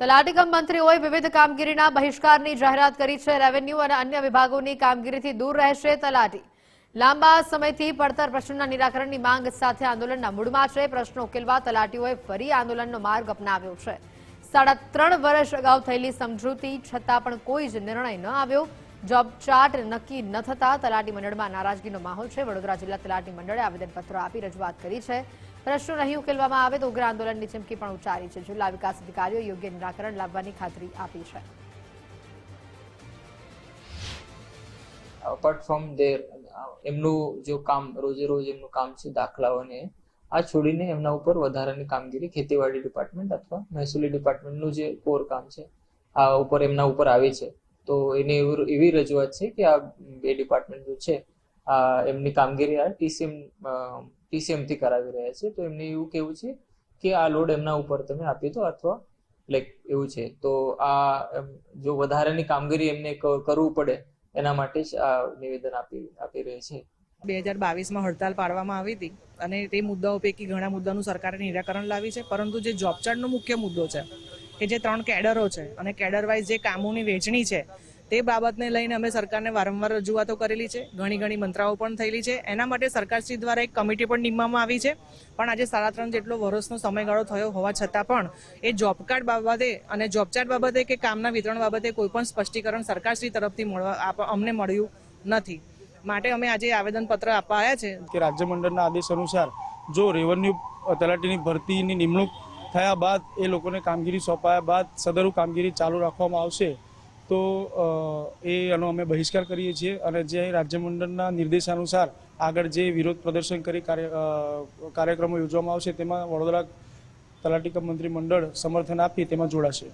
તલાટી કમ મંત્રીઓએ વિવિધ કામગીરીના બહિષ્કારની જાહેરાત કરી છે। રેવન્યુ અને અન્ય વિભાગોની કામગીરીથી દૂર રહેશે તલાટી। લાંબા સમયથી પડતર પ્રશ્નોના નિરાકરણની માંગ સાથે આંદોલનના મૂડમાં છે। પ્રશ્નો ઉકેલવા તલાટીઓએ ફરી આંદોલનનો માર્ગ અપનાવ્યો છે। 3.5 વર્ષ અગાઉ થયેલી સમજૂતી છતાં પણ કોઈ જ નિર્ણય ન આવ્યો। જોબ ચાર્ટ નક્કી ન થતા તલાટી મંડળમાં નારાજગીનો માહોલ છે। વડોદરા જિલ્લા તલાટી મંડળે આવેદનપત્ર આપી રજૂઆત કરી છે। પ્રશ્નો નહીં ઉકેલવામાં આવે તો ઉગ્ર આંદોલનની ચીમકી પણ ઉચ્ચારી છે। જિલ્લા વિકાસ અધિકારીઓ યોગ્ય નિરાકરણ લાવવાની ખાતરી આપી છે। અપાર્ટ ફ્રોમ ધેર એમનું જો કામ રોજે રોજ એમનું કામ છે દાખલાઓને આ છોડીને એમના ઉપર વધારાની કામગીરી ખેતીવાડી ડિપાર્ટમેન્ટ અથવા મહેસૂલી ડિપાર્ટમેન્ટનું જે કોર કામ છે આ ઉપર એમના ઉપર આવે છે। તો એને એવી રજૂઆત છે કે આ બે ડિપાર્ટમેન્ટ જો છે એમની કામગીરી આ ટીસીએમ થી કરાવી રહ્યા છે। તો એમને એવું કેવું છે કે આ લોડ એમના ઉપર તમે આપી દો અથવા લાઈક એવું છે। તો આ જો વધારાની કામગીરી એમને કરવું પડે એના માટે જ આ નિવેદન આપી રહે છે। 2022માં હડતાલ પાડવામાં આવી હતી અને તે મુદ્દાઓ પૈકી ઘણા મુદ્દાનું સરકારે નિરાકરણ લાવી છે, પરંતુ જે જોબ ચાર્ટનો મુખ્ય મુદ્દો છે કે જે 3 કેડરો છે અને કેડર વાઇઝ જે કામોની વહેંચણી છે તે બાબતને લઈને અમે સરકારને વારંવાર રજૂઆતો કરેલી છે। ઘણી મંત્રાઓ પણ થયેલી છે। એના માટે સરકારશ્રી દ્વારા એક કમિટી પણ નિમવામાં આવી છે, પણ આજે 3.5 જેટલો વર્ષનો સમયગાળો થયો હોવા છતાં પણ એ જોબ કાર્ડ બાબતે અને જોબ ચાર્ટ બાબતે કે કામના વિતરણ બાબતે કોઈ પણ સ્પષ્ટીકરણ સરકારશ્રી તરફથી અમને મળ્યું નથી। માટે અમે આજે આવેદનપત્ર આપવા આવ્યા છે કે રાજ્ય મંડળના આદેશ અનુસાર જો રેવન્યુ તલાટીની ભરતીની નિમણૂક થયા બાદ એ લોકોને કામગીરી સોંપાયા બાદ સદરૂ કામગીરી ચાલુ રાખવામાં આવશે તો એનો અમે બહિષ્કાર કરીએ છીએ। અને જે રાજ્ય મંડળના નિર્દેશાનુસાર આગળ જે વિરોધ પ્રદર્શન કરી કાર્યક્રમો યોજવામાં આવશે તેમાં વડોદરા તલાટી કમ મંત્રી મંડળ સમર્થન આપી તેમાં જોડાશે।